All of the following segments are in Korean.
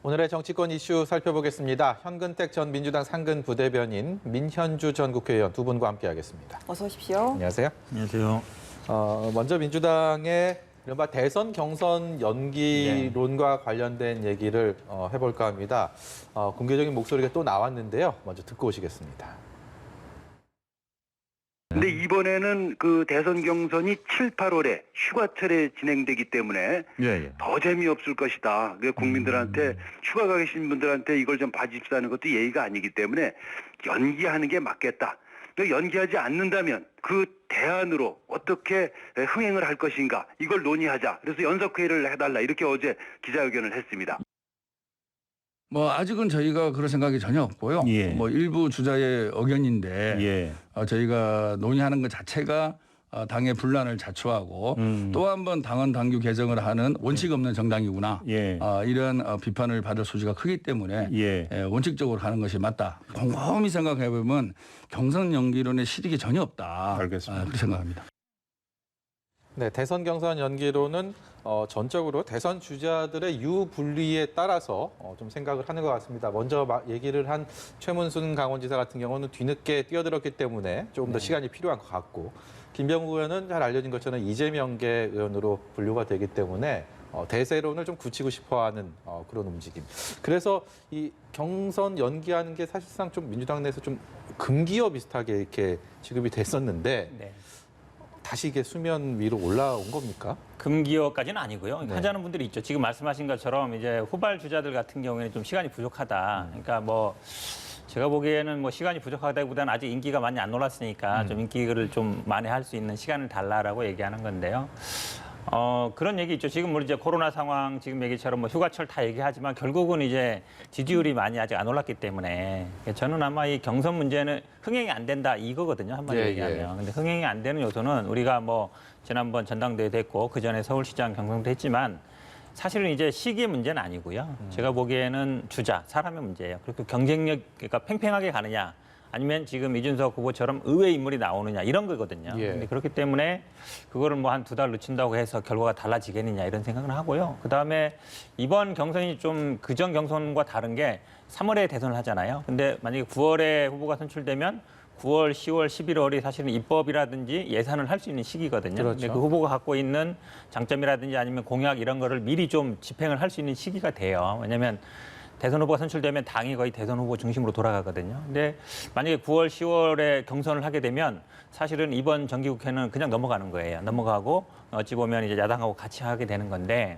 오늘의 정치권 이슈 살펴보겠습니다. 현근택 전 민주당 상근 부대변인, 민현주 전 국회의원 두 분과 함께하겠습니다. 어서 오십시오. 안녕하세요. 안녕하세요. 먼저 민주당의 이른바 대선 경선 연기론과 관련된 얘기를 해볼까 합니다. 공개적인 목소리가 또 나왔는데요. 먼저 듣고 오시겠습니다. 근데 이번에는 그 대선 경선이 7, 8월에 휴가철에 진행되기 때문에 더 재미없을 것이다. 국민들한테 휴가 가 계신 분들한테 이걸 좀 봐주십사는 것도 예의가 아니기 때문에 연기하는 게 맞겠다. 연기하지 않는다면 그 대안으로 어떻게 흥행을 할 것인가 이걸 논의하자. 그래서 연석회의를 해달라 이렇게 어제 기자회견을 했습니다. 아직은 저희가 그럴 생각이 전혀 없고요. 일부 주자의 의견인데 저희가 논의하는 것 자체가 당의 분란을 자초하고 또 한 번 당헌 당규 개정을 하는 원칙 없는 정당이구나. 이런 비판을 받을 소지가 크기 때문에 원칙적으로 하는 것이 맞다. 곰곰이 생각해 보면 경선 연기론의 실익이 전혀 없다. 알겠습니다. 그렇게 생각합니다. 네, 대선 경선 연기론은 전적으로 대선 주자들의 유불리에 따라서 좀 생각을 하는 것 같습니다. 먼저 얘기를 한 최문순 강원지사 같은 경우는 뒤늦게 뛰어들었기 때문에 조금 더 시간이 필요한 것 같고, 김병국 의원은 잘 알려진 것처럼 이재명계 의원으로 분류가 되기 때문에 대세론을 좀 굳히고 싶어하는 그런 움직임. 그래서 이 경선 연기하는 게 사실상 좀 민주당 내에서 좀 금기어 비슷하게 이렇게 지급이 됐었는데. 네. 다시 이게 수면 위로 올라온 겁니까? 금기어까지는 아니고요. 네. 하자는 분들이 있죠. 지금 말씀하신 것처럼 이제 후발 주자들 같은 경우에는 좀 시간이 부족하다. 그러니까 제가 보기에는 시간이 부족하다기보다는 아직 인기가 많이 안 올랐으니까 좀 인기를 좀 만회할 수 있는 시간을 달라라고 얘기하는 건데요. 그런 얘기 있죠. 지금 이제 코로나 상황 지금 얘기처럼 휴가철 다 얘기하지만 결국은 이제 지지율이 많이 아직 안 올랐기 때문에 저는 아마 이 경선 문제는 흥행이 안 된다 이거거든요. 한마디로 얘기하면. 근데 흥행이 안 되는 요소는 우리가 지난번 전당대회 됐고 그 전에 서울시장 경선도 했지만 사실은 이제 시기의 문제는 아니고요. 제가 보기에는 주자, 사람의 문제예요. 그리고 경쟁력, 그러니까 팽팽하게 가느냐. 아니면 지금 이준석 후보처럼 의외 인물이 나오느냐 이런 거거든요. 근데 그렇기 때문에 그거를 한 2달 늦춘다고 해서 결과가 달라지겠느냐 이런 생각은 하고요. 그다음에 이번 경선이 좀 그전 경선과 다른 게 3월에 대선을 하잖아요. 근데 만약에 9월에 후보가 선출되면 9월, 10월, 11월이 사실은 입법이라든지 예산을 할 수 있는 시기거든요. 그렇죠. 근데 그 후보가 갖고 있는 장점이라든지 아니면 공약 이런 거를 미리 좀 집행을 할 수 있는 시기가 돼요. 왜냐하면 대선 후보가 선출되면 당이 거의 대선 후보 중심으로 돌아가거든요. 근데 만약에 9월, 10월에 경선을 하게 되면 사실은 이번 정기국회는 그냥 넘어가는 거예요. 넘어가고 어찌 보면 이제 야당하고 같이 하게 되는 건데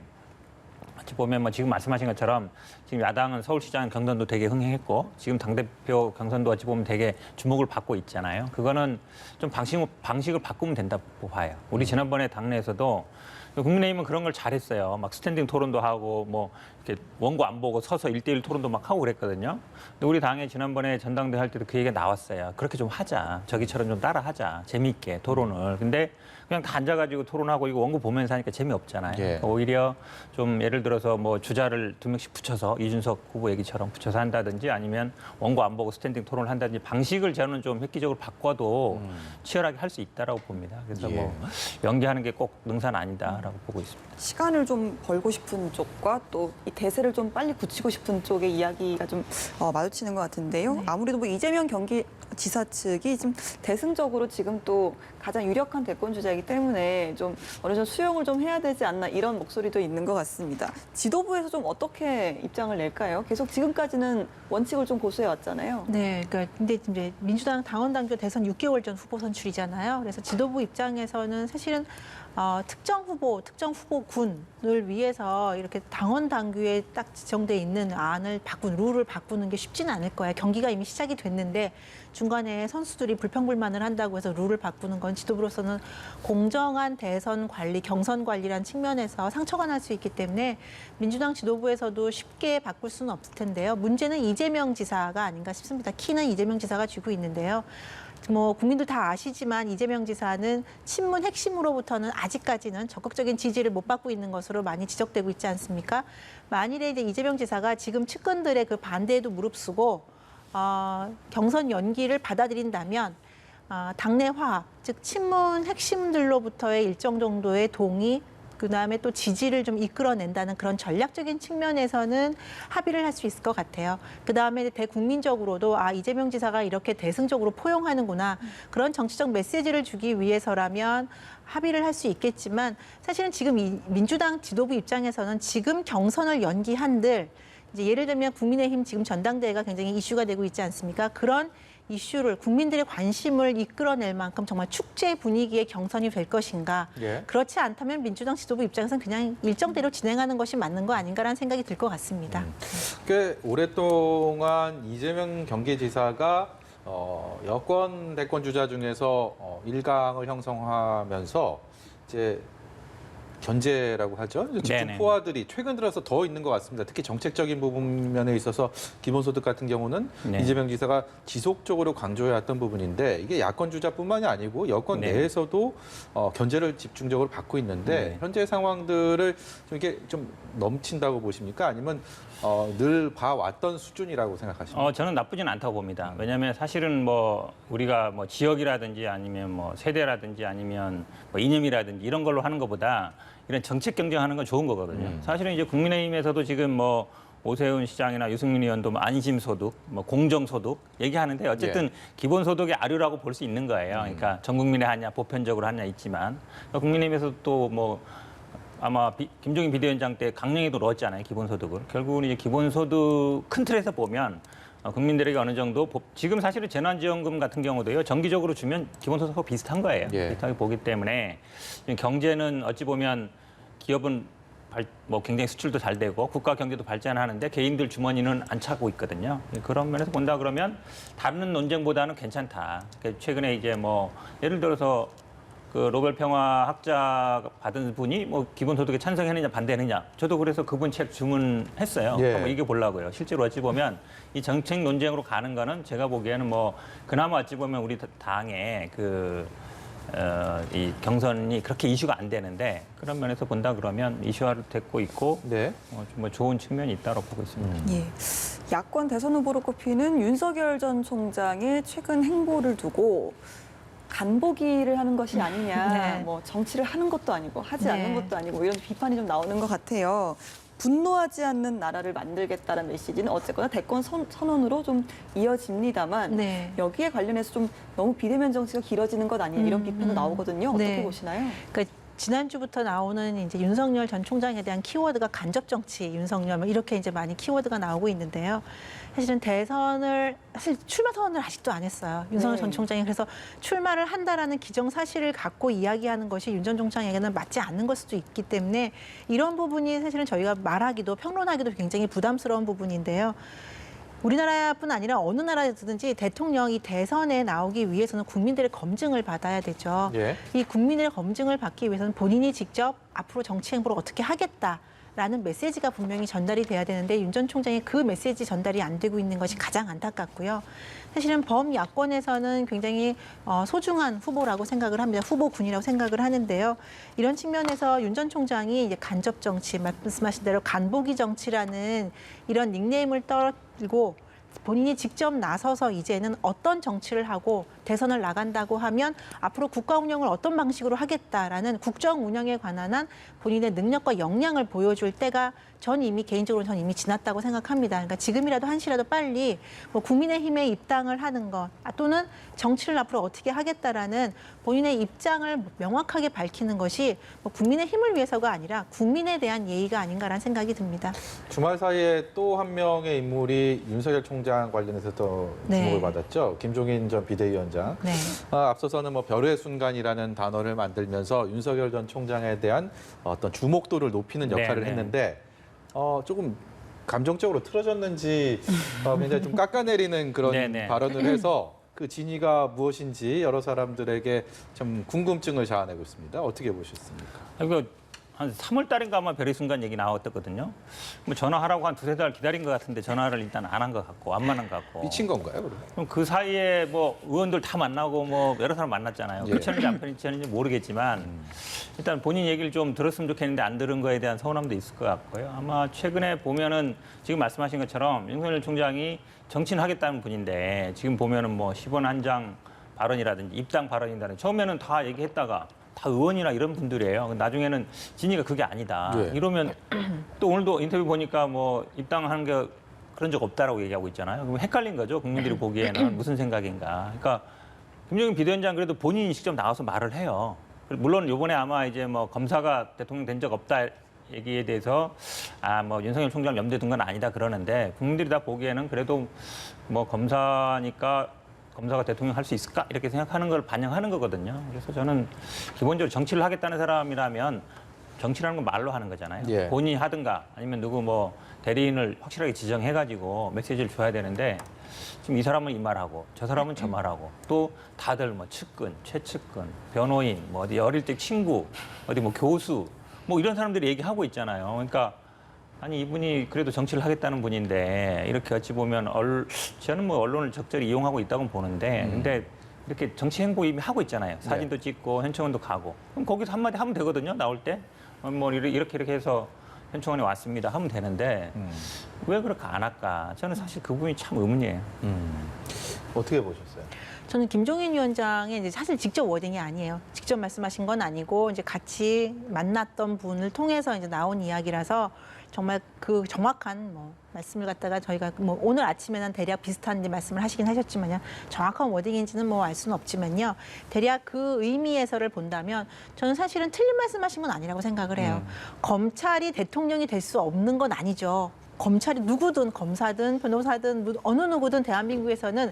어찌 보면 지금 말씀하신 것처럼 지금 야당은 서울시장 경선도 되게 흥행했고 지금 당대표 경선도 어찌 보면 되게 주목을 받고 있잖아요. 그거는 좀 방식을 바꾸면 된다고 봐요. 우리 지난번에 당내에서도 국민의힘은 그런 걸 잘했어요. 스탠딩 토론도 하고 이렇게 원고 안 보고 서서 1대1 토론도 하고 그랬거든요. 근데 우리 당에 지난번에 전당대회 할 때도 그 얘기가 나왔어요. 그렇게 좀 하자. 저기처럼 좀 따라하자. 재미있게 토론을. 근데 그냥 다 앉아가지고 토론하고 이거 원고 보면서 하니까 재미없잖아요. 오히려 좀 예를 들어서 주자를 2명씩 붙여서 이준석 후보 얘기처럼 붙여서 한다든지 아니면 원고 안 보고 스탠딩 토론을 한다든지 방식을 저는 좀 획기적으로 바꿔도 치열하게 할 수 있다라고 봅니다. 그래서 연기하는 게 꼭 능사는 아니다라고 보고 있습니다. 시간을 좀 벌고 싶은 쪽과 또 이 대세를 좀 빨리 굳히고 싶은 쪽의 이야기가 좀 마주치는 것 같은데요. 아무래도 이재명 경기지사 측이 좀 대승적으로 지금 또 가장 유력한 대권 주자이기 때문에 좀 어느 정도 수용을 좀 해야 되지 않나 이런 목소리도 있는 것 같습니다. 지도부에서 좀 어떻게 입장을 낼까요? 계속 지금까지는 원칙을 좀 고수해 왔잖아요. 네, 그러니까 근데 이제 민주당 당원 당규 대선 6개월 전 후보 선출이잖아요. 그래서 지도부 입장에서는 사실은 특정 후보군을 위해서 이렇게 당원 당규에 딱 지정돼 있는 룰을 바꾸는 게 쉽지는 않을 거예요. 경기가 이미 시작이 됐는데 중간에 선수들이 불평불만을 한다고 해서 룰을 바꾸는 건 지도부로서는 공정한 대선 관리, 경선 관리라는 측면에서 상처가 날 수 있기 때문에 민주당 지도부에서도 쉽게 바꿀 수는 없을 텐데요. 문제는 이재명 지사가 아닌가 싶습니다. 키는 이재명 지사가 쥐고 있는데요. 국민들 다 아시지만 이재명 지사는 친문 핵심으로부터는 아직까지는 적극적인 지지를 못 받고 있는 것으로 많이 지적되고 있지 않습니까? 만일에 이제 이재명 지사가 지금 측근들의 그 반대에도 무릅쓰고 경선 연기를 받아들인다면 당내 화합, 즉 친문 핵심들로부터의 일정 정도의 동의 그다음에 또 지지를 좀 이끌어낸다는 그런 전략적인 측면에서는 합의를 할 수 있을 것 같아요. 그다음에 대국민적으로도 이재명 지사가 이렇게 대승적으로 포용하는구나. 그런 정치적 메시지를 주기 위해서라면 합의를 할 수 있겠지만 사실은 지금 이 민주당 지도부 입장에서는 지금 경선을 연기한들 이제 예를 들면 국민의힘 지금 전당대회가 굉장히 이슈가 되고 있지 않습니까? 그런 이슈를 국민들의 관심을 이끌어낼 만큼 정말 축제 분위기의 경선이 될 것인가. 예. 그렇지 않다면 민주당 지도부 입장에서는 그냥 일정대로 진행하는 것이 맞는 거 아닌가라는 생각이 들 것 같습니다. 꽤 오랫동안 이재명 경기지사가 여권 대권 주자 중에서 일강을 형성하면서 이제 견제라고 하죠. 집중 네네. 포화들이 최근 들어서 더 있는 것 같습니다. 특히 정책적인 부분 면에 있어서 기본소득 같은 경우는 네. 이재명 지사가 지속적으로 강조해왔던 부분인데 이게 야권 주자뿐만이 아니고 여권 네. 내에서도 견제를 집중적으로 받고 있는데 네. 현재 상황들을 좀 이게 좀 넘친다고 보십니까? 아니면 늘 봐왔던 수준이라고 생각하십니까? 저는 나쁘진 않다고 봅니다. 왜냐하면 사실은 뭐 우리가 뭐 지역이라든지 아니면 뭐 세대라든지 아니면 뭐 이념이라든지 이런 걸로 하는 것보다 이런 정책 경쟁하는 건 좋은 거거든요. 사실은 이제 국민의힘에서도 지금 뭐 오세훈 시장이나 유승민 의원도 뭐 안심소득, 뭐 공정소득 얘기하는데 어쨌든 기본소득의 아류라고 볼 수 있는 거예요. 그러니까 전 국민의 하냐, 보편적으로 하냐 있지만 국민의힘에서 또 뭐 아마 김종인 비대위원장 때 강령에도 넣었잖아요, 기본소득을. 결국은 이제 기본소득 큰 틀에서 보면 국민들에게 어느 정도 지금 사실은 재난지원금 같은 경우도요, 정기적으로 주면 기본소득하고 비슷한 거예요. 예. 비슷하게 보기 때문에 경제는 어찌 보면 기업은 뭐 굉장히 수출도 잘 되고 국가 경제도 발전하는데 개인들 주머니는 안 차고 있거든요. 그런 면에서 본다 그러면 다른 논쟁보다는 괜찮다. 최근에 이제 뭐 예를 들어서 그 노벨 평화 학자 받은 분이 뭐 기본소득에 찬성했느냐 반대했느냐. 저도 그래서 그분 책 주문했어요. 예. 한번 이겨보려고요. 실제로 어찌 보면 이 정책 논쟁으로 가는 거는 제가 보기에는 뭐 그나마 어찌 보면 우리 당의 이 경선이 그렇게 이슈가 안 되는데 그런 면에서 본다 그러면 이슈화를 됐고 있고 네. 뭐 좋은 측면이 있다고 보고 있습니다. 예. 야권 대선 후보로 꼽히는 윤석열 전 총장의 최근 행보를 두고 간보기를 하는 것이 아니냐, 네. 뭐 정치를 하는 것도 아니고 하지 네. 않는 것도 아니고 이런 비판이 좀 나오는 것 같아요. 분노하지 않는 나라를 만들겠다는 메시지는 어쨌거나 대권 선언으로 좀 이어집니다만 네. 여기에 관련해서 좀 너무 비대면 정치가 길어지는 것 아니냐 이런 비판도 나오거든요. 어떻게 네. 보시나요? 그러니까 지난주부터 나오는 이제 윤석열 전 총장에 대한 키워드가 간접 정치, 윤석열 뭐 이렇게 이제 많이 키워드가 나오고 있는데요. 사실은 사실 출마 선언을 아직도 안 했어요. 윤석열 네. 전 총장이. 그래서 출마를 한다라는 기정사실을 갖고 이야기하는 것이 윤 전 총장에게는 맞지 않는 걸 수도 있기 때문에 이런 부분이 사실은 저희가 말하기도 평론하기도 굉장히 부담스러운 부분인데요. 우리나라뿐 아니라 어느 나라든지 대통령이 대선에 나오기 위해서는 국민들의 검증을 받아야 되죠. 예. 이 국민의 검증을 받기 위해서는 본인이 직접 앞으로 정치 행보를 어떻게 하겠다라는 메시지가 분명히 전달이 돼야 되는데 윤 전 총장이 그 메시지 전달이 안 되고 있는 것이 가장 안타깝고요. 사실은 범야권에서는 굉장히 소중한 후보라고 생각을 합니다. 후보군이라고 생각을 하는데요. 이런 측면에서 윤 전 총장이 이제 간접 정치, 말씀하신 대로 간보기 정치라는 이런 닉네임을 떨고 본인이 직접 나서서 이제는 어떤 정치를 하고 대선을 나간다고 하면 앞으로 국가 운영을 어떤 방식으로 하겠다라는 국정 운영에 관한 한 본인의 능력과 역량을 보여줄 때가 개인적으로 전 이미 지났다고 생각합니다. 그러니까 지금이라도 한시라도 빨리 뭐 국민의힘에 입당을 하는 것 또는 정치를 앞으로 어떻게 하겠다라는 본인의 입장을 명확하게 밝히는 것이 뭐 국민의힘을 위해서가 아니라 국민에 대한 예의가 아닌가라는 생각이 듭니다. 주말 사이에 또 한 명의 인물이 윤석열 총장 관련해서 더 주목을 네. 받았죠. 김종인 전 비대위원장. 네. 앞서서는 뭐 별의 순간이라는 단어를 만들면서 윤석열 전 총장에 대한 어떤 주목도를 높이는 역할을 네. 했는데 조금 감정적으로 틀어졌는지 굉장히 좀 깎아내리는 그런 네. 발언을 해서 그 진위가 무엇인지 여러 사람들에게 좀 궁금증을 자아내고 있습니다. 어떻게 보셨습니까? 이거 한 3월 달인가 아마 별의 순간 얘기 나왔었거든요. 뭐 전화하라고 한 2-3달 기다린 것 같은데 전화를 일단 안 한 것 같고 안 만난 것 같고. 미친 건가요, 그러면? 그럼 그 사이에 뭐 의원들 다 만나고 뭐 여러 사람 만났잖아요. 예. 그렇지 않은지 안 그렇지 모르겠지만 일단 본인 얘기를 좀 들었으면 좋겠는데 안 들은 거에 대한 서운함도 있을 것 같고요. 아마 최근에 보면은 지금 말씀하신 것처럼 윤석열 총장이 정치는 하겠다는 분인데 지금 보면은 뭐 10원 한 장 발언이라든지 입당 발언이라든지 처음에는 다 얘기했다가 다 의원이나 이런 분들이에요. 나중에는 진위가 그게 아니다. 네. 이러면 또 오늘도 인터뷰 보니까 뭐 입당하는 게 그런 적 없다라고 얘기하고 있잖아요. 그럼 헷갈린 거죠. 국민들이 보기에는 무슨 생각인가. 그러니까 김종인 비대위원장 그래도 본인이 직접 나와서 말을 해요. 물론 이번에 아마 이제 뭐 검사가 대통령 된 적 없다 얘기에 대해서 뭐 윤석열 총장 염두에 둔 건 아니다 그러는데 국민들이 다 보기에는 그래도 뭐 검사니까 검사가 대통령 할 수 있을까 이렇게 생각하는 걸 반영하는 거거든요. 그래서 저는 기본적으로 정치를 하겠다는 사람이라면 정치라는 건 말로 하는 거잖아요. 예. 본인이 하든가 아니면 누구 뭐 대리인을 확실하게 지정해가지고 메시지를 줘야 되는데 지금 이 사람은 이 말하고 저 사람은 저 말하고 또 다들 뭐 측근, 최측근, 변호인, 뭐 어디 어릴 때 친구, 어디 뭐 교수 뭐 이런 사람들이 얘기하고 있잖아요. 그러니까 아니 이분이 그래도 정치를 하겠다는 분인데 이렇게 어찌 보면 저는 뭐 언론을 적절히 이용하고 있다고 보는데 근데 이렇게 정치 행보 이미 하고 있잖아요. 사진도 찍고 현충원도 가고 그럼 거기서 한마디 하면 되거든요. 나올 때 뭐 이렇게 해서 현충원에 왔습니다 하면 되는데 왜 그렇게 안 할까? 저는 사실 그 부분이 참 의문이에요. 어떻게 보셨어요? 저는 김종인 위원장의 이제 사실 직접 워딩이 아니에요. 직접 말씀하신 건 아니고 이제 같이 만났던 분을 통해서 이제 나온 이야기라서 정말 그 정확한 뭐 말씀을 갖다가 저희가 뭐 오늘 아침에는 대략 비슷한 말씀을 하시긴 하셨지만요. 정확한 워딩인지는 뭐 알 수는 없지만요. 대략 그 의미에서를 본다면 저는 사실은 틀린 말씀하신 건 아니라고 생각을 해요. 검찰이 대통령이 될 수 없는 건 아니죠. 검찰이 누구든 검사든 변호사든 어느 누구든 대한민국에서는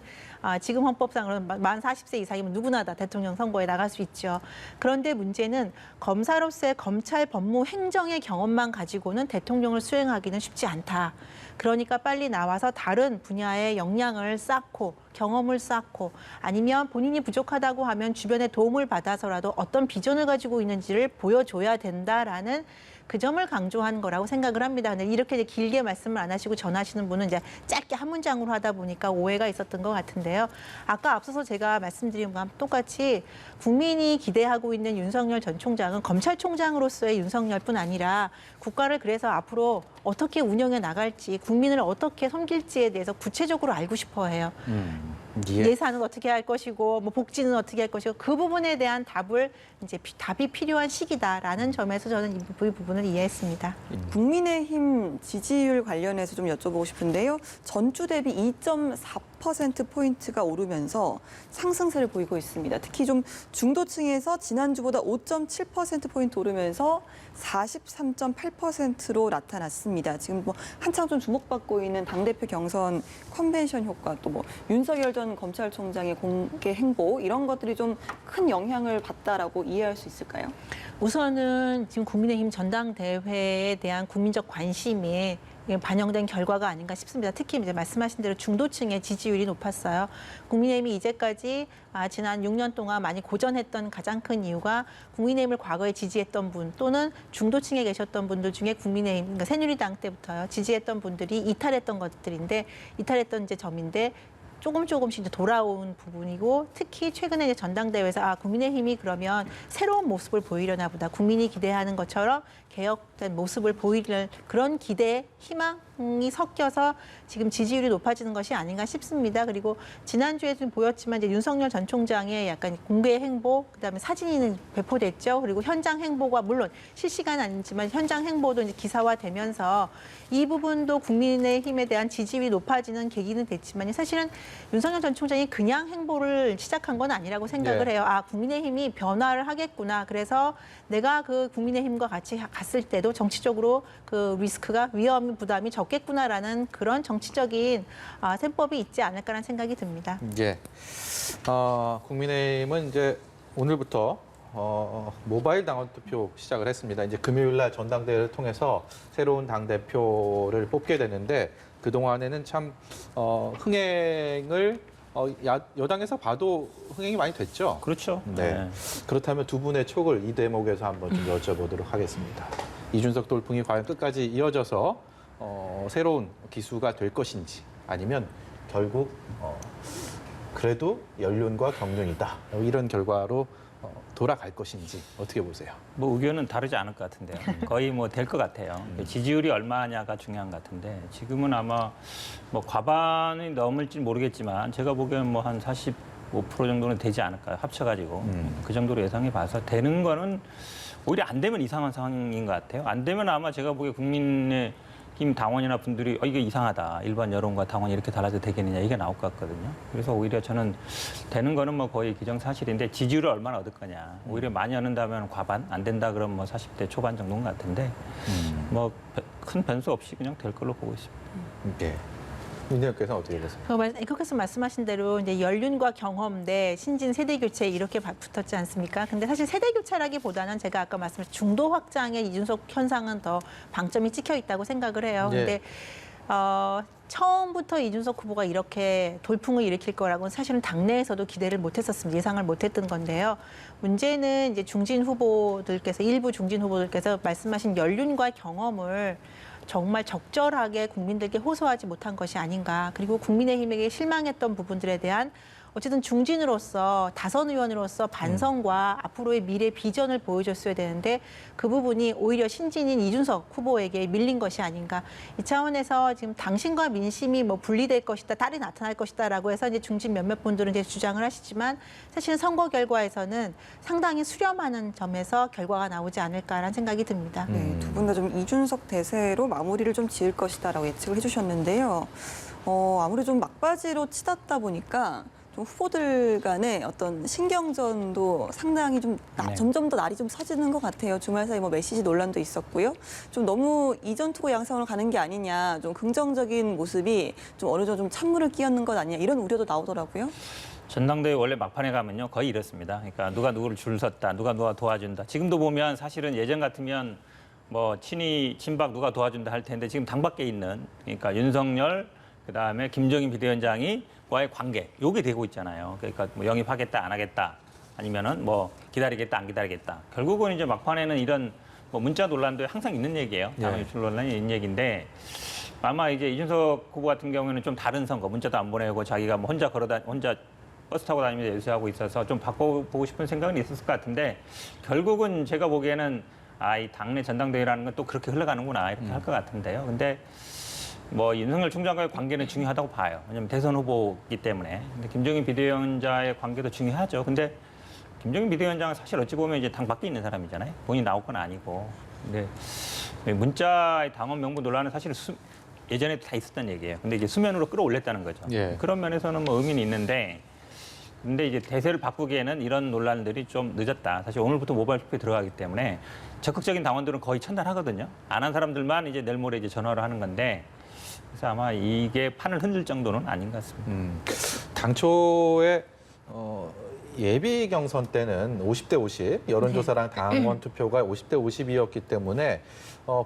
지금 헌법상으로는 만 40세 이상이면 누구나 다 대통령 선거에 나갈 수 있죠. 그런데 문제는 검사로서의 검찰 법무 행정의 경험만 가지고는 대통령을 수행하기는 쉽지 않다. 그러니까 빨리 나와서 다른 분야의 역량을 쌓고 경험을 쌓고 아니면 본인이 부족하다고 하면 주변의 도움을 받아서라도 어떤 비전을 가지고 있는지를 보여줘야 된다라는 그 점을 강조한 거라고 생각을 합니다. 근데 이렇게 길게 말씀을 안 하시고 전하시는 분은 이제 짧게 한 문장으로 하다 보니까 오해가 있었던 것 같은데요. 아까 앞서서 제가 말씀드린 것과 똑같이 국민이 기대하고 있는 윤석열 전 총장은 검찰총장으로서의 윤석열뿐 아니라 국가를 그래서 앞으로 어떻게 운영해 나갈지 국민을 어떻게 섬길지에 대해서 구체적으로 알고 싶어해요. 예산은 어떻게 할 것이고 뭐 복지는 어떻게 할 것이고 그 부분에 대한 답이 필요한 시기다라는 점에서 저는 이 부분을 이해했습니다. 국민의힘 지지율 관련해서 좀 여쭤보고 싶은데요. 전주 대비 2.4%포인트가 오르면서 상승세를 보이고 있습니다. 특히 좀 중도층에서 지난주보다 5.7%포인트 오르면서 43.8%로 나타났습니다. 지금 뭐 한창 좀 주목받고 있는 당대표 경선 컨벤션 효과 또 뭐 윤석열 전 검찰총장의 공개 행보 이런 것들이 좀 큰 영향을 받다라고 이해할 수 있을까요? 우선은 지금 국민의힘 전당대회에 대한 국민적 관심이 반영된 결과가 아닌가 싶습니다. 특히 이제 말씀하신 대로 중도층의 지지율이 높았어요. 국민의힘이 이제까지 지난 6년 동안 많이 고전했던 가장 큰 이유가 국민의힘을 과거에 지지했던 분 또는 중도층에 계셨던 분들 중에 국민의힘, 그러니까 새누리당 때부터요 지지했던 분들이 이탈했던 것들인데 이탈했던 이제 점인데. 조금씩 이제 돌아온 부분이고 특히 최근에 이제 전당대회에서 국민의힘이 그러면 새로운 모습을 보이려나 보다. 국민이 기대하는 것처럼 개혁된 모습을 보이는 그런 기대, 희망이 섞여서 지금 지지율이 높아지는 것이 아닌가 싶습니다. 그리고 지난주에 좀 보였지만 이제 윤석열 전 총장의 약간 공개 행보, 그다음에 사진이 배포됐죠. 그리고 현장 행보가 물론 실시간 아니지만 현장 행보도 이제 기사화되면서 이 부분도 국민의힘에 대한 지지율이 높아지는 계기는 됐지만 사실은 윤석열 전 총장이 그냥 행보를 시작한 건 아니라고 생각을 해요. 국민의힘이 변화를 하겠구나. 그래서 내가 그 국민의힘과 같이 갔을 때도 정치적으로 그 리스크가 위험 부담이 적겠구나라는 그런 정치적인 셈법이 있지 않을까라는 생각이 듭니다. 예. 국민의힘은 이제 오늘부터 모바일 당원 투표 시작을 했습니다. 이제 금요일 날 전당대회를 통해서 새로운 당대표를 뽑게 되는데 그동안에는 참 흥행을 여당에서 봐도 흥행이 많이 됐죠. 그렇죠. 네. 그렇다면 두 분의 촉을 이 대목에서 한번 좀 여쭤보도록 하겠습니다. 이준석 돌풍이 과연 끝까지 이어져서 새로운 기수가 될 것인지 아니면 결국 그래도 연륜과 경륜이다 이런 결과로 돌아갈 것인지 어떻게 보세요? 뭐 의견은 다르지 않을 것 같은데요. 거의 뭐 될 것 같아요. 지지율이 얼마냐가 중요한 것 같은데 지금은 아마 뭐 과반이 넘을지 모르겠지만 제가 보기에는 뭐 한 5% 정도는 되지 않을까요? 합쳐가지고 그 정도로 예상해 봐서 되는 거는 오히려 안 되면 이상한 상황인 것 같아요. 안 되면 아마 제가 보기에 국민의힘 당원이나 분들이 이게 이상하다. 일반 여론과 당원이 이렇게 달라도 되겠느냐 이게 나올 것 같거든요. 그래서 오히려 저는 되는 거는 뭐 거의 기정사실인데 지지율을 얼마나 얻을 거냐. 오히려 많이 얻는다면 과반, 안 된다 그러면 뭐 40대 초반 정도인 것 같은데 뭐 큰 변수 없이 그냥 될 걸로 보고 있습니다. 네. 민정께서는 어떻게 보세요? 애국께서 말씀하신 대로 이제 연륜과 경험 대 신진 세대 교체 이렇게 붙었지 않습니까? 근데 사실 세대 교체라기보다는 제가 아까 말씀하신 중도 확장의 이준석 현상은 더 방점이 찍혀 있다고 생각을 해요. 네. 근데 처음부터 이준석 후보가 이렇게 돌풍을 일으킬 거라고는 사실은 당내에서도 기대를 못했었습니다. 예상을 못했던 건데요. 문제는 이제 일부 중진 후보들께서 말씀하신 연륜과 경험을 정말 적절하게 국민들께 호소하지 못한 것이 아닌가. 그리고 국민의힘에게 실망했던 부분들에 대한 어쨌든 중진으로서 다선 의원으로서 반성과 앞으로의 미래 비전을 보여줬어야 되는데 그 부분이 오히려 신진인 이준석 후보에게 밀린 것이 아닌가. 이 차원에서 지금 당신과 민심이 뭐 분리될 것이다, 딸이 나타날 것이다라고 해서 이제 중진 몇몇 분들은 이제 주장을 하시지만 사실은 선거 결과에서는 상당히 수렴하는 점에서 결과가 나오지 않을까라는 생각이 듭니다. 네, 두 분 다 좀 이준석 대세로 마무리를 좀 지을 것이다라고 예측을 해주셨는데요. 아무래도 좀 막바지로 치닫다 보니까 좀 후보들 간의 어떤 신경전도 상당히 좀 점점 더 날이 좀 서지는 것 같아요. 주말 사이 뭐 메시지 논란도 있었고요. 좀 너무 이전 투고 양상으로 가는 게 아니냐, 좀 긍정적인 모습이 좀 어느 정도 좀 찬물을 끼얹는 것 아니냐 이런 우려도 나오더라고요. 전당대회 원래 막판에 가면요 거의 이렇습니다. 그러니까 누가 누구를 줄 섰다, 누가 도와준다. 지금도 보면 사실은 예전 같으면 뭐 친박 누가 도와준다 할 텐데 지금 당 밖에 있는 그러니까 윤석열 그다음에 김종인 비대위원장이 와의 관계 요게 되고 있잖아요. 그러니까 뭐 영입하겠다 안 하겠다 아니면은 뭐 기다리겠다 안 기다리겠다. 결국은 이제 막판에는 이런 뭐 문자 논란도 항상 있는 얘기예요. 당원 유출 논란이 있는 얘기인데 아마 이제 이준석 후보 같은 경우에는 좀 다른 선거 문자도 안 보내고 자기가 뭐 혼자 버스 타고 다니면서 예수하고 있어서 좀 바꿔보고 싶은 생각은 있었을 것 같은데 결국은 제가 보기에는 이 당내 전당대회라는 건 또 그렇게 흘러가는구나 이렇게 할 것 같은데요. 근데 뭐 윤석열 총장과의 관계는 중요하다고 봐요. 왜냐하면 대선 후보이기 때문에. 근데 김종인 비대위원장의 관계도 중요하죠. 근데 김종인 비대위원장은 사실 어찌 보면 이제 당 밖에 있는 사람이잖아요. 본인이 나올 건 아니고. 근데 문자의 당원 명부 논란은 사실 예전에도 다 있었던 얘기예요. 근데 이제 수면으로 끌어올렸다는 거죠. 예. 그런 면에서는 뭐 의미는 있는데 근데 이제 대세를 바꾸기에는 이런 논란들이 좀 늦었다. 사실 오늘부터 모바일 투표에 들어가기 때문에 적극적인 당원들은 거의 천단하거든요. 안 한 사람들만 이제 내일 모레 이제 전화를 하는 건데 그래서 아마 이게 판을 흔들 정도는 아닌 것 같습니다. 당초에 예비 경선 때는 50대 50 여론조사랑 당원 투표가 50대 50이었기 때문에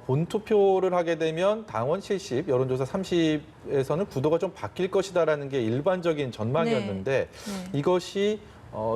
본 투표를 하게 되면 당원 70, 여론조사 30에서는 구도가 좀 바뀔 것이다라는 게 일반적인 전망이었는데 이것이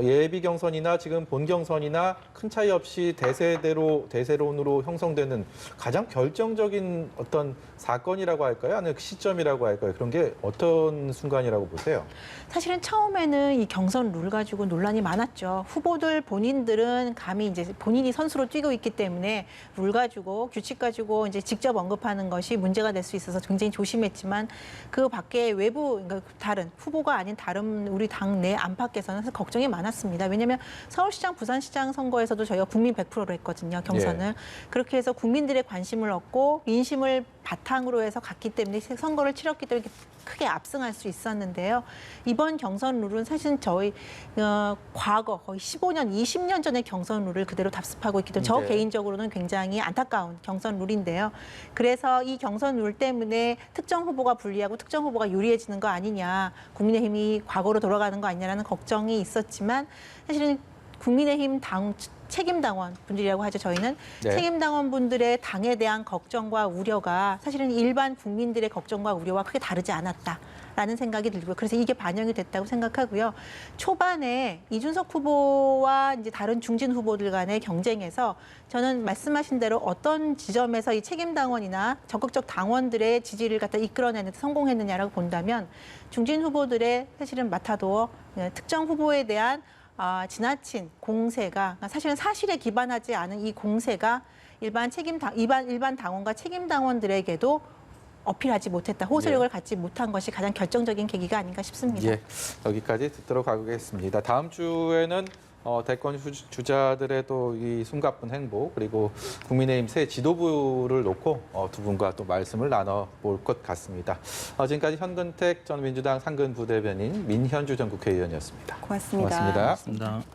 예비 경선이나 지금 본 경선이나 큰 차이 없이 대세론으로 형성되는 가장 결정적인 어떤 사건이라고 할까요? 아니면 시점이라고 할까요? 그런 게 어떤 순간이라고 보세요? 사실은 처음에는 이 경선 룰 가지고 논란이 많았죠. 후보들 본인들은 감히 이제 본인이 선수로 뛰고 있기 때문에 룰 가지고 규칙 가지고 이제 직접 언급하는 것이 문제가 될 수 있어서 굉장히 조심했지만 그 밖에 외부 그러니까 다른 후보가 아닌 다른 우리 당 내 안팎에서는 사실 걱정이 많았습니다. 왜냐하면 서울시장, 부산시장 선거에서도 저희가 국민 100%로 했거든요. 경선을. 그렇게 해서 국민들의 관심을 얻고 민심을 바탕으로 해서 갔기 때문에 선거를 치렀기 때문에 크게 압승할 수 있었는데요. 이번 경선 룰은 사실 저희 과거 거의 15년, 20년 전의 경선 룰을 그대로 답습하고 있기 때문에 저 개인적으로는 굉장히 안타까운 경선 룰인데요. 그래서 이 경선 룰 때문에 특정 후보가 불리하고 특정 후보가 유리해지는 거 아니냐, 국민의힘이 과거로 돌아가는 거 아니냐라는 걱정이 있었지만 사실은 국민의힘 책임당원 분들이라고 하죠. 저희는 책임당원 분들의 당에 대한 걱정과 우려가 사실은 일반 국민들의 걱정과 우려와 크게 다르지 않았다라는 생각이 들고요. 그래서 이게 반영이 됐다고 생각하고요. 초반에 이준석 후보와 이제 다른 중진 후보들 간의 경쟁에서 저는 말씀하신 대로 어떤 지점에서 이 책임당원이나 적극적 당원들의 지지를 갖다 이끌어내는 데 성공했느냐라고 본다면 중진 후보들의 사실은 마타도어 특정 후보에 대한 지나친 공세가 사실은 사실에 기반하지 않은 이 공세가 일반 당원과 책임 당원들에게도 어필하지 못했다, 호소력을 갖지 못한 것이 가장 결정적인 계기가 아닌가 싶습니다. 예, 여기까지 듣도록 하겠습니다. 다음 주에는 대권 주자들의 또 이 숨가쁜 행보 그리고 국민의힘 새 지도부를 놓고 두 분과 또 말씀을 나눠볼 것 같습니다. 지금까지 현근택 전 민주당 상근 부대변인, 민현주 전 국회의원이었습니다. 고맙습니다. 고맙습니다. 맞습니다.